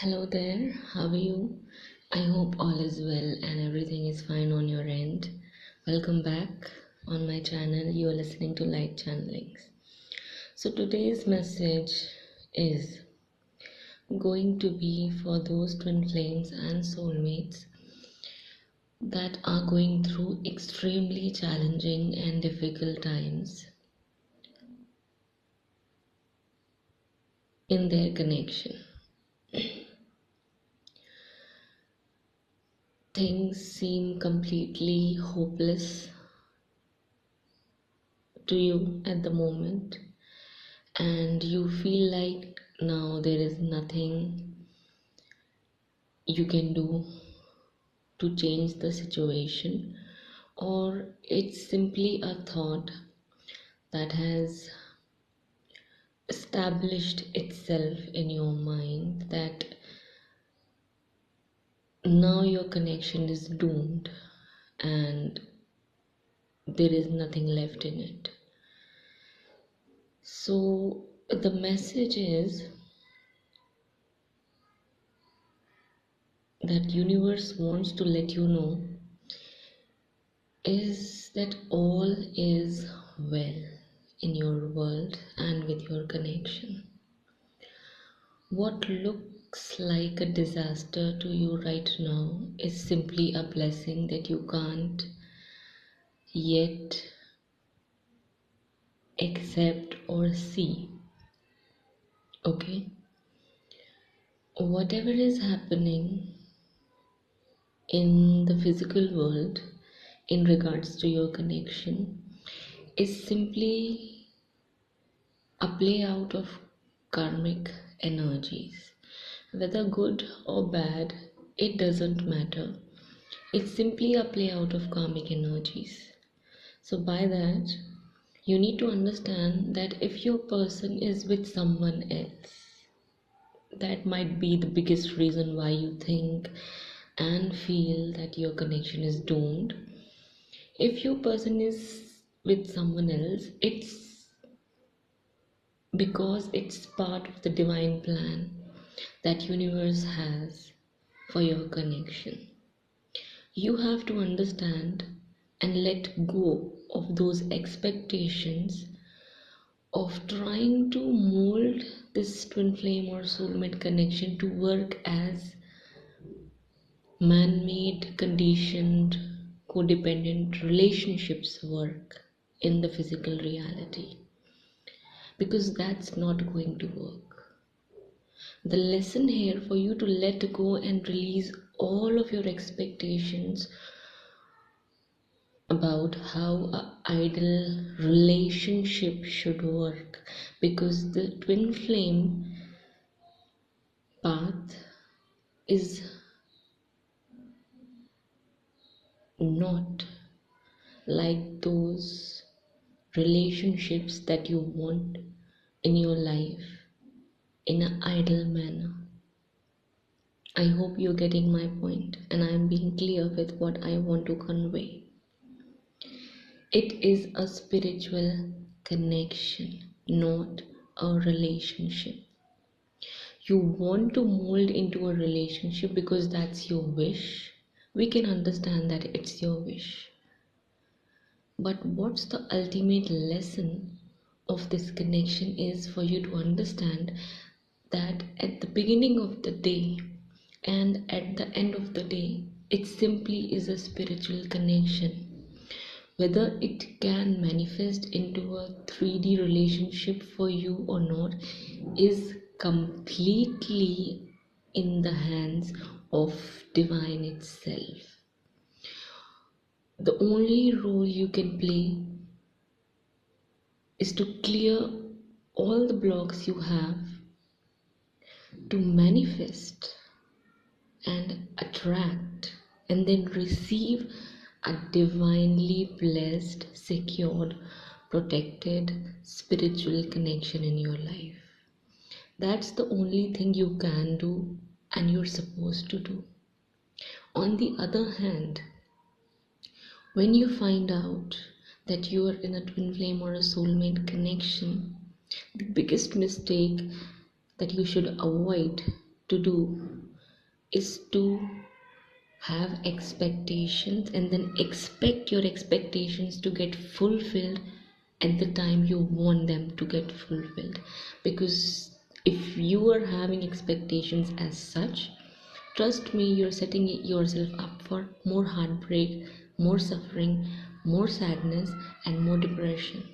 Hello there, how are you? I hope all is well and everything is fine on your end. Welcome back on my channel. You are listening to Light Channelings. So today's message is going to be for those twin flames and soulmates that are going through extremely challenging and difficult times in their connection. Things seem completely hopeless to you at the moment, and you feel like now there is nothing you can do to change the situation, or it's simply a thought that has established itself in your mind that now your connection is doomed and there is nothing left in it. So the message is that universe wants to let you know is that all is well in your world and with your connection. What looks like a disaster to you right now is simply a blessing that you can't yet accept or see. Okay? Whatever is happening in the physical world in regards to your connection is simply a play out of karmic energies. Whether good or bad, it doesn't matter. It's simply a play out of karmic energies. So by that, you need to understand that if your person is with someone else, that might be the biggest reason why you think and feel that your connection is doomed. If your person is with someone else, it's because it's part of the divine plan that universe has for your connection. You have to understand and let go of those expectations of trying to mold this twin flame or soulmate connection to work as man-made, conditioned, codependent relationships work in the physical reality, because that's not going to work. The lesson here for you to let go and release all of your expectations about how an ideal relationship should work, because the twin flame path is not like those relationships that you want in your life in an ideal manner. I hope you're getting my point and I'm being clear with what I want to convey. It is a spiritual connection, not a relationship. You want to mold into a relationship because that's your wish. We can understand that it's your wish. But what's the ultimate lesson of this connection is for you to understand that at the beginning of the day and at the end of the day, it simply is a spiritual connection. Whether it can manifest into a 3D relationship for you or not is completely in the hands of divine itself. The only role you can play is to clear all the blocks you have to manifest and attract and then receive a divinely blessed, secured, protected spiritual connection in your life. That's the only thing you can do and you're supposed to do. On the other hand, when you find out that you are in a twin flame or a soulmate connection, the biggest mistake that you should avoid to do is to have expectations and then expect your expectations to get fulfilled at the time you want them to get fulfilled. Because if you are having expectations as such, trust me, you're setting yourself up for more heartbreak, more suffering, more sadness, and more depression.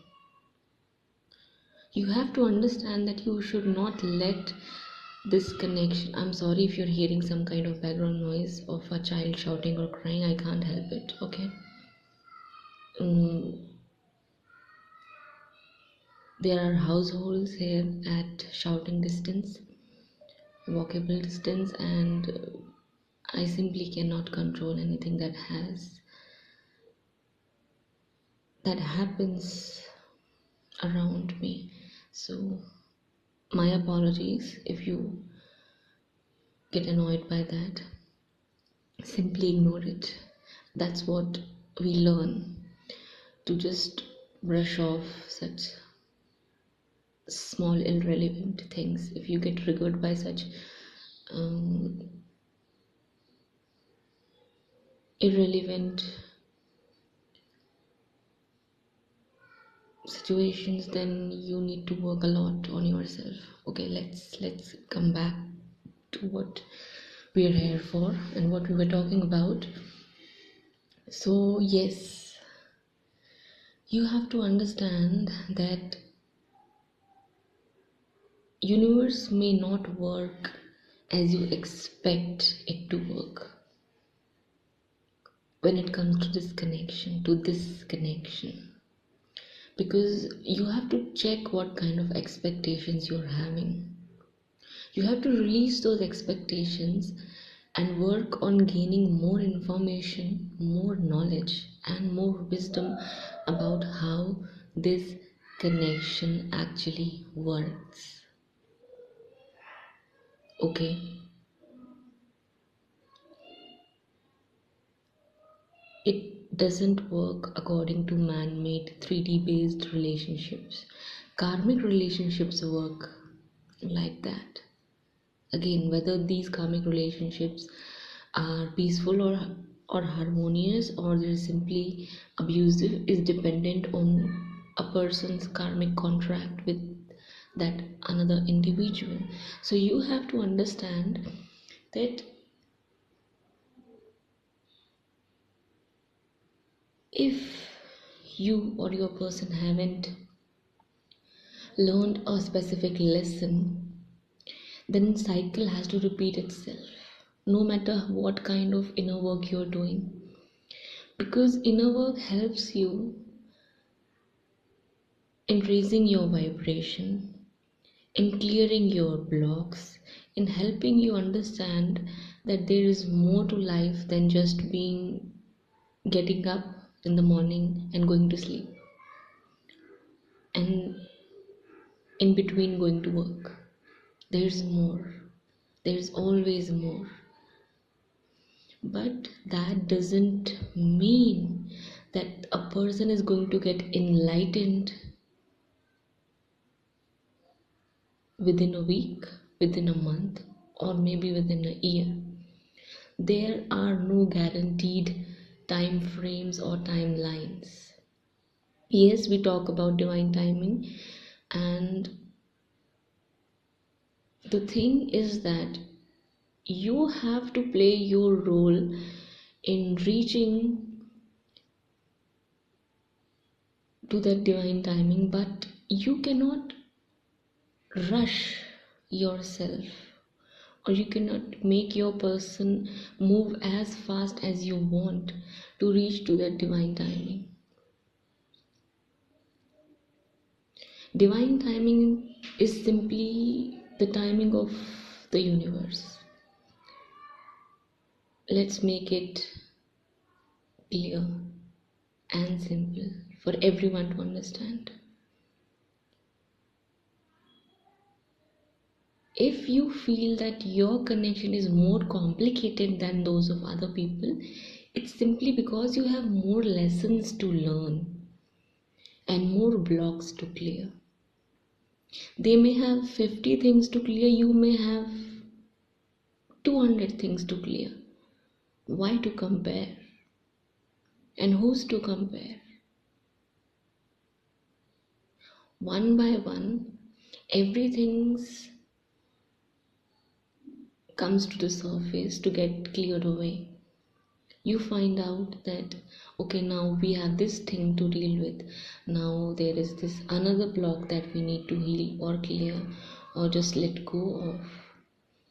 You have to understand that you should not let this connection. I'm sorry if you're hearing some kind of background noise of a child shouting or crying. I can't help it, okay? Mm, there are households here at shouting distance, walkable distance, and I simply cannot control anything that happens around me. So my apologies if you get annoyed by that. Simply ignore it. That's what we learn, to just brush off such small irrelevant things. If you get triggered by such um, irrelevant situations, then you need to work a lot on yourself. Okay, let's come back to what we're here for and what we were talking about. So yes, you have to understand that universe may not work as you expect it to work when it comes to this connection, because you have to check what kind of expectations you're having. You have to release those expectations and work on gaining more information, more knowledge, and more wisdom about how this connection actually works. Okay, it doesn't work according to man-made 3D based relationships. Karmic relationships work like that. Again, whether these karmic relationships are peaceful or harmonious, or they're simply abusive, is dependent on a person's karmic contract with that another individual. So you have to understand that if you or your person haven't learned a specific lesson, then cycle has to repeat itself, no matter what kind of inner work you're doing. Because inner work helps you in raising your vibration, in clearing your blocks, in helping you understand that there is more to life than just getting up in the morning and going to sleep, and in between going to work. There's more. There's always more. But that doesn't mean that a person is going to get enlightened within a week, within a month, or maybe within a year. There are no guaranteed time frames or timelines. Yes, we talk about divine timing, and the thing is that you have to play your role in reaching to that divine timing, but you cannot rush yourself, or you cannot make your person move as fast as you want to reach to that divine timing. Divine timing is simply the timing of the universe. Let's make it clear and simple for everyone to understand. If you feel that your connection is more complicated than those of other people, it's simply because you have more lessons to learn and more blocks to clear. They may have 50 things to clear, you may have 200 things to clear. Why to compare? And who's to compare? One by one, everything's comes to the surface to get cleared away. You find out that okay, now we have this thing to deal with. Now there is this another block that we need to heal or clear or just let go of.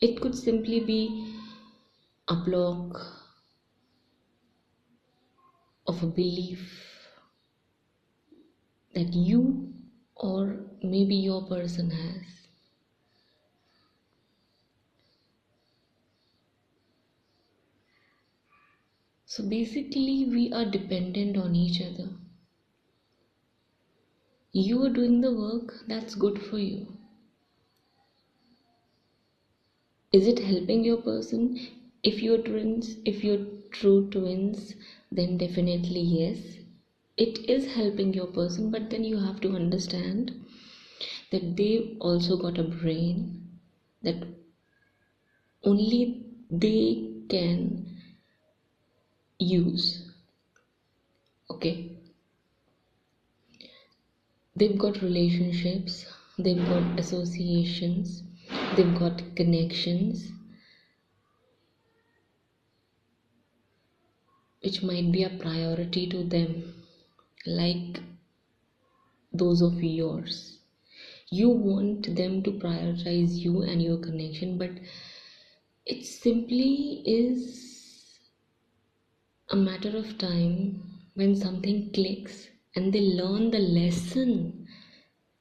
It could simply be a block of a belief that you or maybe your person has. So basically, we are dependent on each other. You are doing the work, that's good for you. Is it helping your person? If you're twins, if you're true twins, then definitely yes. It is helping your person, but then you have to understand that they also got a brain that only they can use. Okay, they've got relationships, they've got associations, they've got connections which might be a priority to them, like those of yours. You want them to prioritize you and your connection, but it simply is a matter of time when something clicks and they learn the lesson.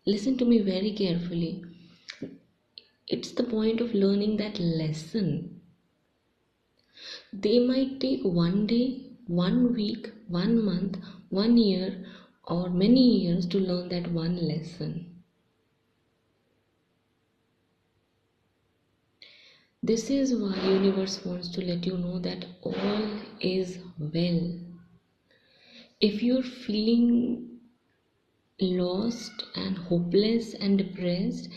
Listen to me very carefully. It's the point of learning that lesson. They might take 1 day, 1 week, 1 month, 1 year, or many years to learn that one lesson. This is why universe wants to let you know that all is well. If you're feeling lost and hopeless and depressed,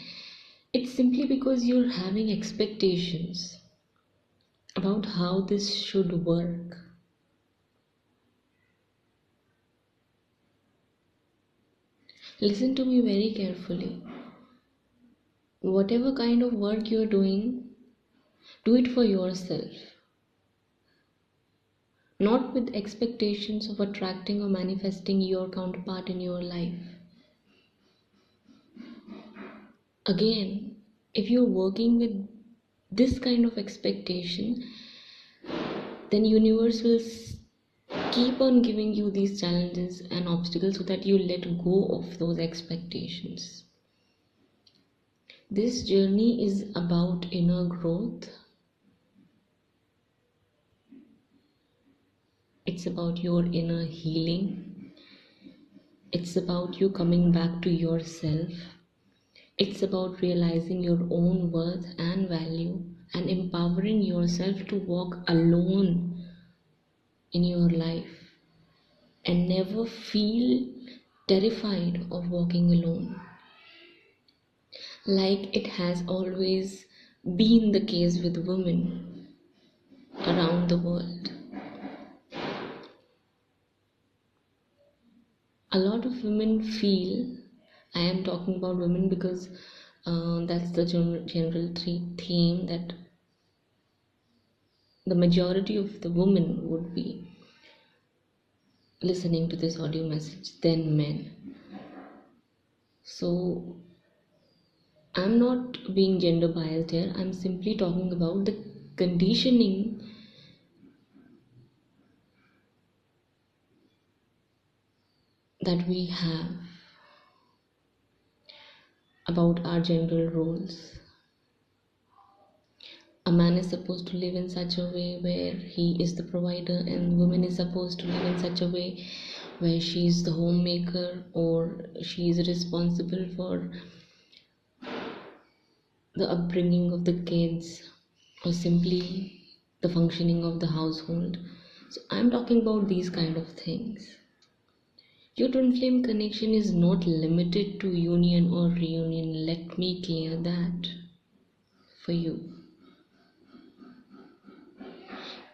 it's simply because you're having expectations about how this should work. Listen to me very carefully. Whatever kind of work you're doing, do it for yourself, not with expectations of attracting or manifesting your counterpart in your life. Again, if you're working with this kind of expectation, then universe will keep on giving you these challenges and obstacles so that you let go of those expectations. This journey is about inner growth. It's about your inner healing. It's about you coming back to yourself. It's about realizing your own worth and value and empowering yourself to walk alone in your life and never feel terrified of walking alone, like it has always been the case with women around the world. A lot of women feel, I am talking about women because that's the general theme, that the majority of the women would be listening to this audio message than men. So I'm not being gender biased here, I'm simply talking about the conditioning that we have about our gender roles. A man is supposed to live in such a way where he is the provider, and woman is supposed to live in such a way where she is the homemaker, or she is responsible for the upbringing of the kids, or simply the functioning of the household. So I'm talking about these kind of things. Your twin flame connection is not limited to union or reunion. Let me clear that for you.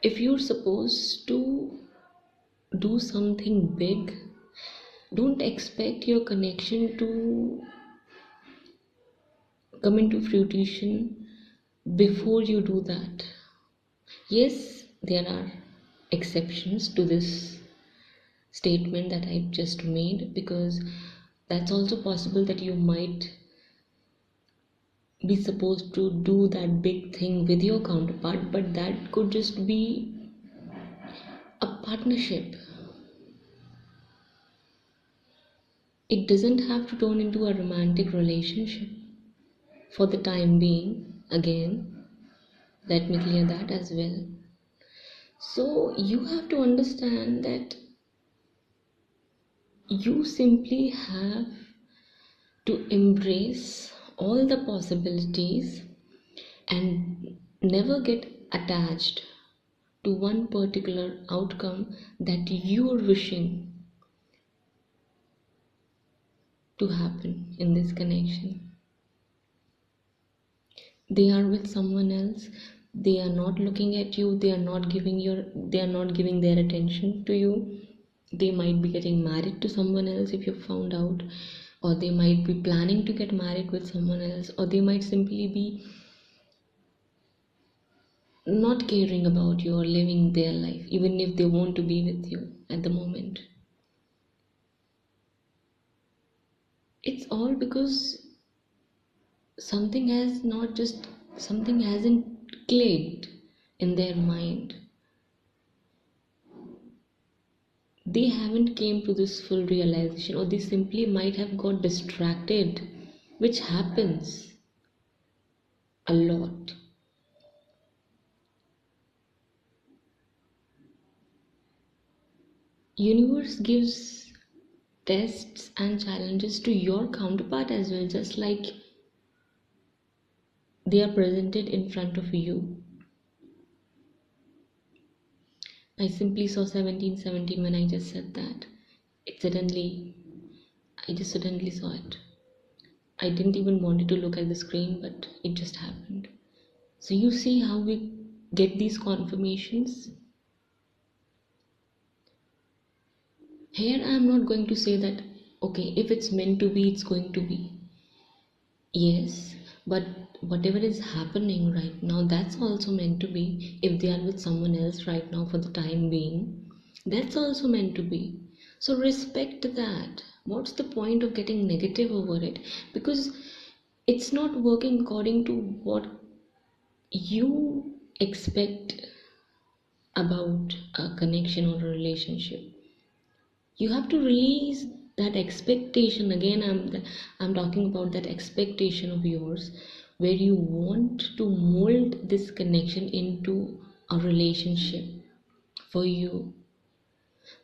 If you're supposed to do something big, don't expect your connection to come into fruition before you do that. Yes, there are exceptions to this statement that I just made, because that's also possible that you might be supposed to do that big thing with your counterpart, but that could just be a partnership. It doesn't have to turn into a romantic relationship for the time being. Again, let me clear that as well. So you have to understand that you simply have to embrace all the possibilities and never get attached to one particular outcome that you're wishing to happen in this connection. They are with someone else, they are not looking at you, they are not giving their attention to you. They might be getting married to someone else if you found out, or they might be planning to get married with someone else, or they might simply be not caring about you or living their life, even if they want to be with you at the moment. It's all because something hasn't clicked in their mind. They haven't came to this full realization, or they simply might have got distracted, which happens a lot. Universe gives tests and challenges to your counterpart as well, just like they are presented in front of you. I simply saw 1717 when I just said that. I just suddenly saw it. I didn't even want to look at the screen, but it just happened. So you see how we get these confirmations? Here I am not going to say that, okay, if it's meant to be, it's going to be. Yes, but whatever is happening right now, that's also meant to be. If they are with someone else right now for the time being, that's also meant to be. So respect that. What's the point of getting negative over it? Because it's not working according to what you expect about a connection or a relationship. You have to release that expectation. Again, I'm talking about that expectation of yours, where you want to mold this connection into a relationship for you.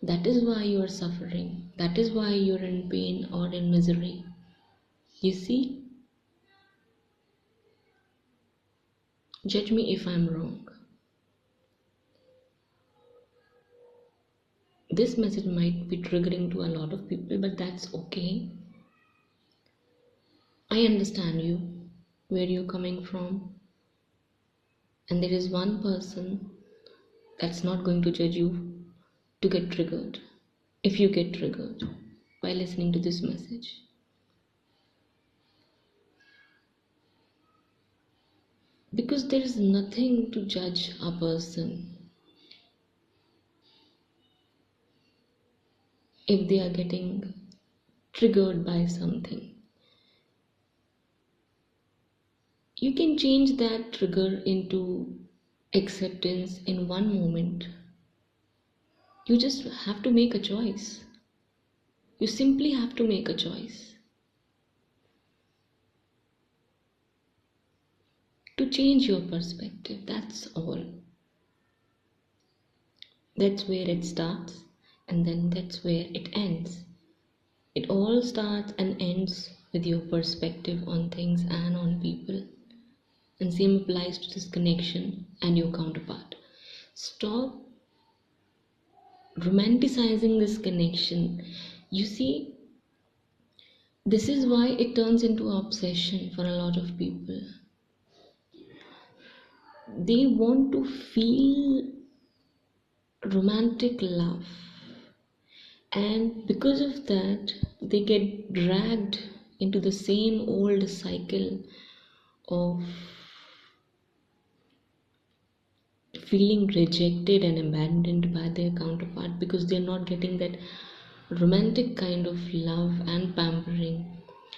That is why you are suffering, that is why you're in pain or in misery. You see, judge me if I'm wrong. This message might be triggering to a lot of people, but that's okay. I understand you, where you're coming from, and there is one person that's not going to judge you to get triggered if you get triggered by listening to this message. Because there is nothing to judge a person if they are getting triggered by something. You can change that trigger into acceptance in one moment. You just have to make a choice. You simply have to make a choice to change your perspective. That's all. That's where it starts, and then that's where it ends. It all starts and ends with your perspective on things and on people. And same applies to this connection and your counterpart. Stop romanticizing this connection. You see, this is why it turns into obsession for a lot of people. They want to feel romantic love, and because of that they get dragged into the same old cycle of feeling rejected and abandoned by their counterpart, because they're not getting that romantic kind of love and pampering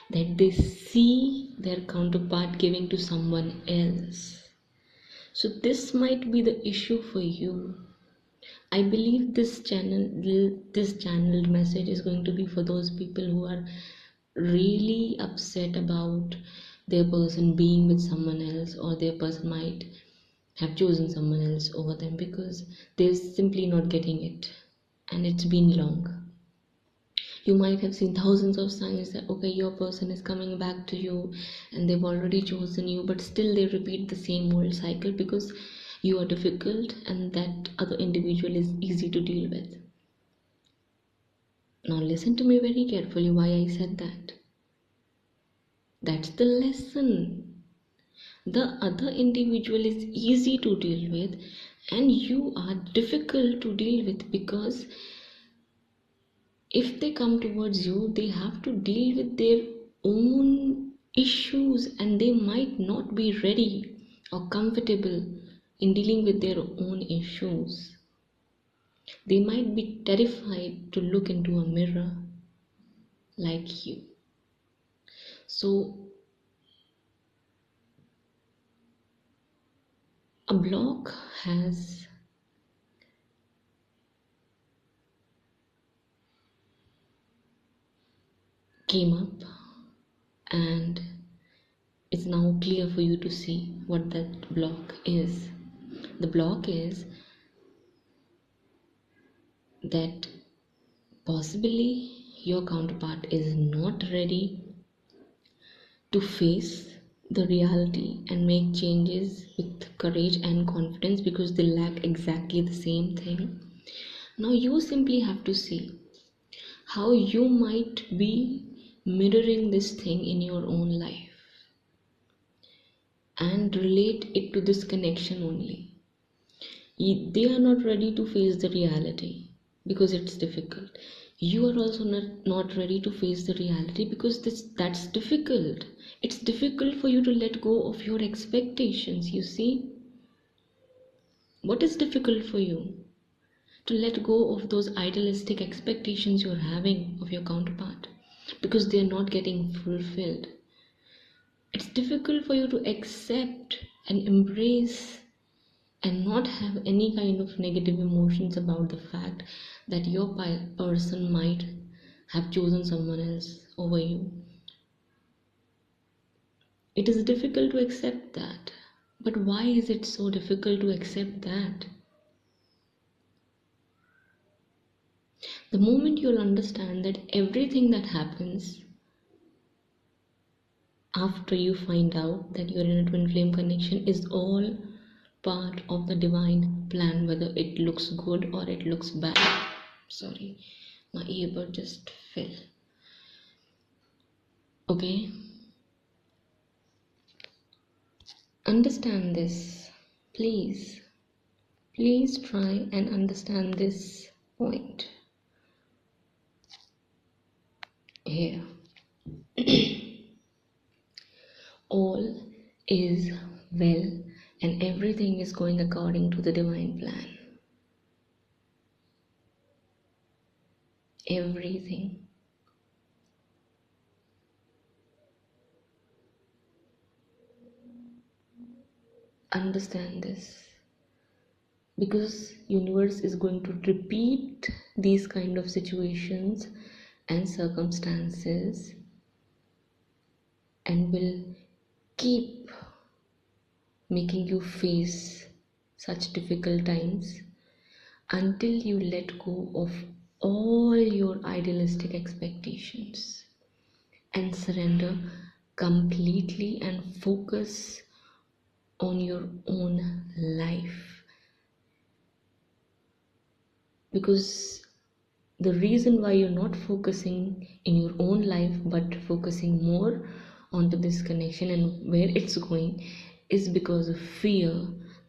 that they see their counterpart giving to someone else. So this might be the issue for you. I believe this channeled message is going to be for those people who are really upset about their person being with someone else, or their person might have chosen someone else over them because they're simply not getting it, and it's been long. You might have seen thousands of signs that okay, your person is coming back to you and they've already chosen you, but still they repeat the same old cycle because you are difficult and that other individual is easy to deal with. Now listen to me very carefully why I said that. That's the lesson. The other individual is easy to deal with and you are difficult to deal with, because if they come towards you, they have to deal with their own issues and they might not be ready or comfortable in dealing with their own issues. They might be terrified to look into a mirror like you. So, a block has came up, and it's now clear for you to see what that block is. The block is that possibly your counterpart is not ready to face the reality and make changes with courage and confidence because they lack exactly the same thing. Now you simply have to see how you might be mirroring this thing in your own life and relate it to this connection only. They are not ready to face the reality because it's difficult. You are also not ready to face the reality because that's difficult. It's difficult for you to let go of your expectations. You see, what is difficult for you? To let go of those idealistic expectations you're having of your counterpart because they're not getting fulfilled. It's difficult for you to accept and embrace and not have any kind of negative emotions about the fact that your person might have chosen someone else over you. It is difficult to accept that. But why is it so difficult to accept that? The moment you'll understand that everything that happens after you find out that you're in a twin flame connection is all part of the divine plan, whether it looks good or it looks bad. Sorry, my earbud just fell. Okay, understand this, please. Please try and understand this point here. All is well and everything is going according to the divine plan. Everything. Understand this, because universe is going to repeat these kind of situations and circumstances and will keep making you face such difficult times until you let go of all your idealistic expectations and surrender completely and focus on your own life. Because the reason why you're not focusing in your own life but focusing more onto this connection and where it's going is because of fear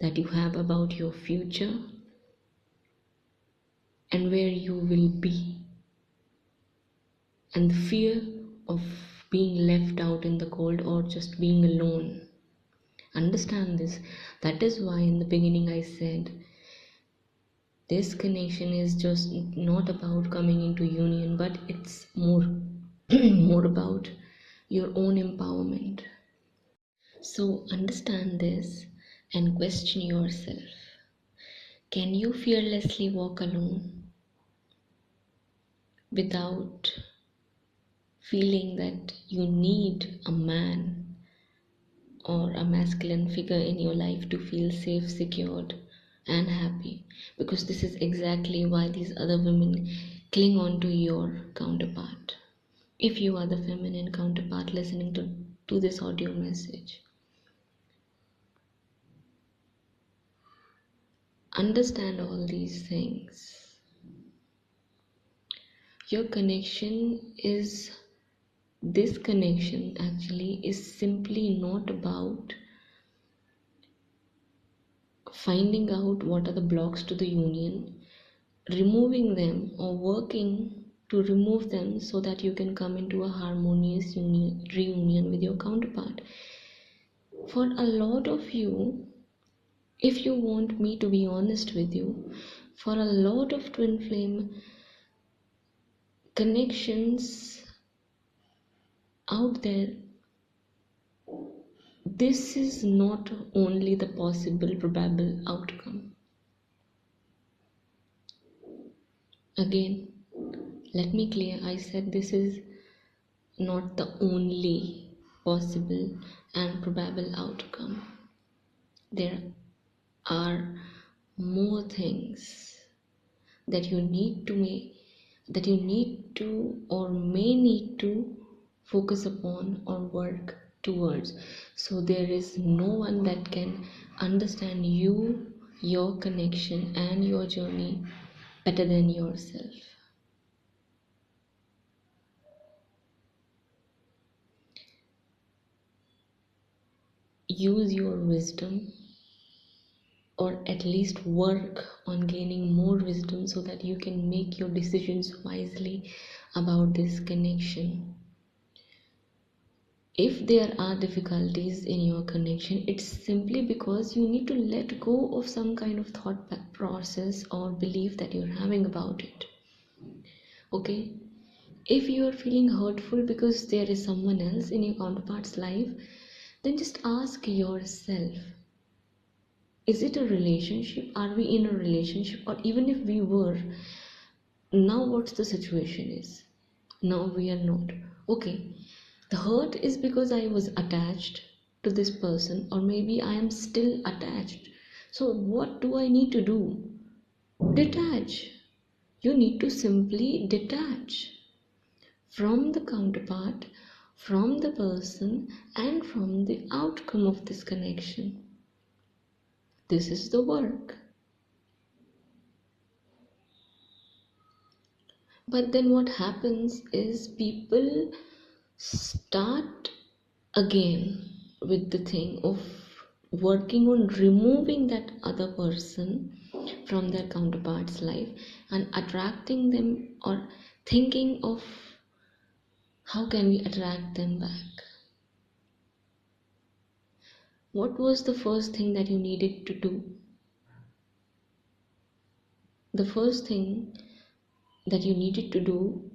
that you have about your future, and where you will be, and the fear of being left out in the cold or just being alone. Understand this. That is why in the beginning I said this connection is just not about coming into union, but it's more more about your own empowerment. So understand this and question yourself. Can you fearlessly walk alone without feeling that you need a man or a masculine figure in your life to feel safe, secured, and happy? Because this is exactly why these other women cling on to your counterpart. If you are the feminine counterpart listening to this audio message, understand all these things. Your connection is This connection actually is simply not about finding out what are the blocks to the union, removing them, or working to remove them so that you can come into a harmonious reunion with your counterpart. For a lot of you, if you want me to be honest with you, for a lot of twin flame connections out there, this is not only the possible, probable outcome. Again, let me clear, I said this is not the only possible and probable outcome. There are more things that you need to or may need to focus upon or work towards. So there is no one that can understand you, your connection, and your journey better than yourself. Use your wisdom, or at least work on gaining more wisdom so that you can make your decisions wisely about this connection. If there are difficulties in your connection, it's simply because you need to let go of some kind of thought process or belief that you're having about it. Okay? If you are feeling hurtful because there is someone else in your counterpart's life, then just ask yourself, is it a relationship? Are we in a relationship? Or even if we were, now what's the situation is? Now we are not. Okay, the hurt is because I was attached to this person, or maybe I am still attached. So what do I need to do? Detach. You need to simply detach from the counterpart, from the person, and from the outcome of this connection. This is the work. But then what happens is people start again with the thing of working on removing that other person from their counterpart's life and attracting them, or thinking of how can we attract them back. What was the first thing that you needed to do? The first thing that you needed to do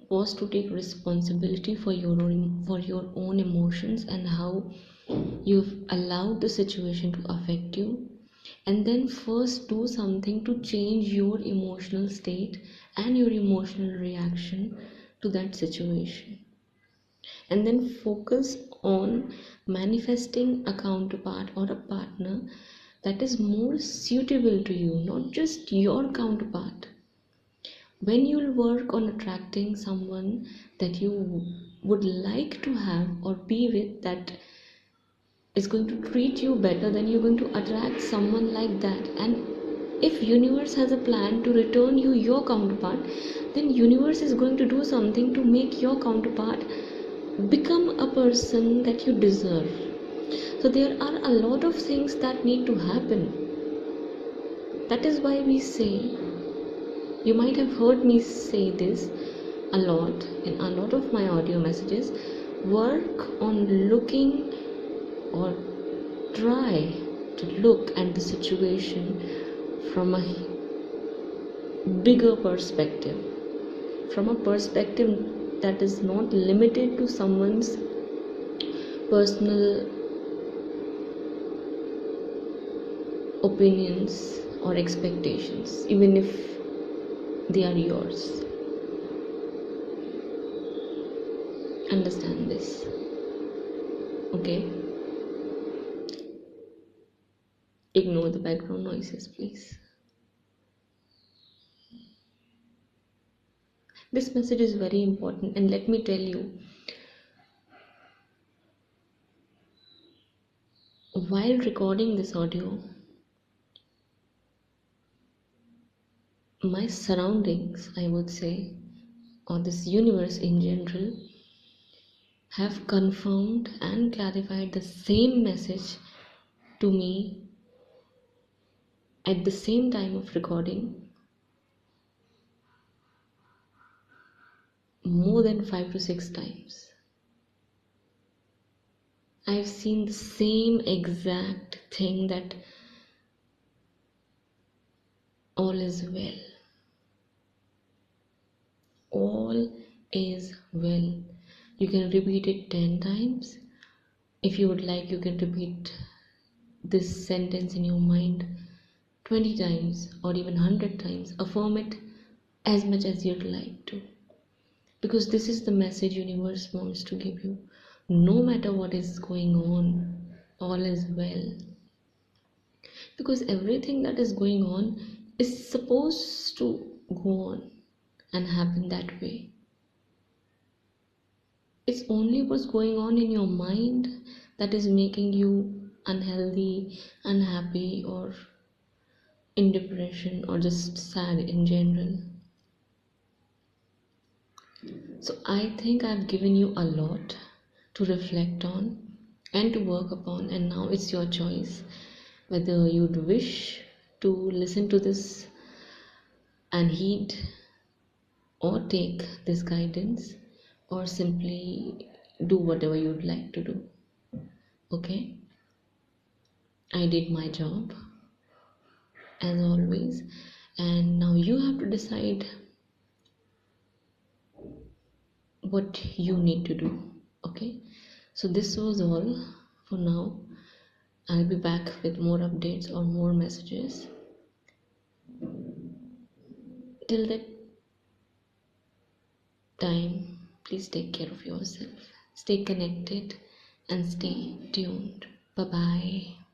was to take responsibility for your own emotions and how you've allowed the situation to affect you, and then first do something to change your emotional state and your emotional reaction to that situation, and then focus on manifesting a counterpart or a partner that is more suitable to you, not just your counterpart. When you'll work on attracting someone that you would like to have or be with, that is going to treat you better, then you're going to attract someone like that. And if universe has a plan to return you your counterpart, then universe is going to do something to make your counterpart become a person that you deserve. So there are a lot of things that need to happen. That is why we say You might have heard me say this a lot in a lot of my audio messages. Work on looking, or try to look at the situation from a bigger perspective, from a perspective that is not limited to someone's personal opinions or expectations, even if they are yours. Understand this, okay? Ignore the background noises, please. This message is very important, and let me tell you, while recording this audio, my surroundings, I would say, or this universe in general, have confirmed and clarified the same message to me at the same time of recording more than 5 to 6 times. I've seen the same exact thing, that all is well. All is well. You can repeat it 10 times. If you would like, you can repeat this sentence in your mind 20 times or even 100 times. Affirm it as much as you'd like to. Because this is the message universe wants to give you. No matter what is going on, all is well. Because everything that is going on is supposed to go on and happen that way. It's only what's going on in your mind that is making you unhealthy, unhappy, or in depression, or just sad in general. So I think I've given you a lot to reflect on and to work upon, and now it's your choice whether you'd wish to listen to this and heed or take this guidance, or simply do whatever you'd like to do. Okay, I did my job as always, and now you have to decide what you need to do. Okay, so this was all for now. I'll be back with more updates or more messages. Till that time, please take care of yourself, stay connected, and stay tuned. Bye bye.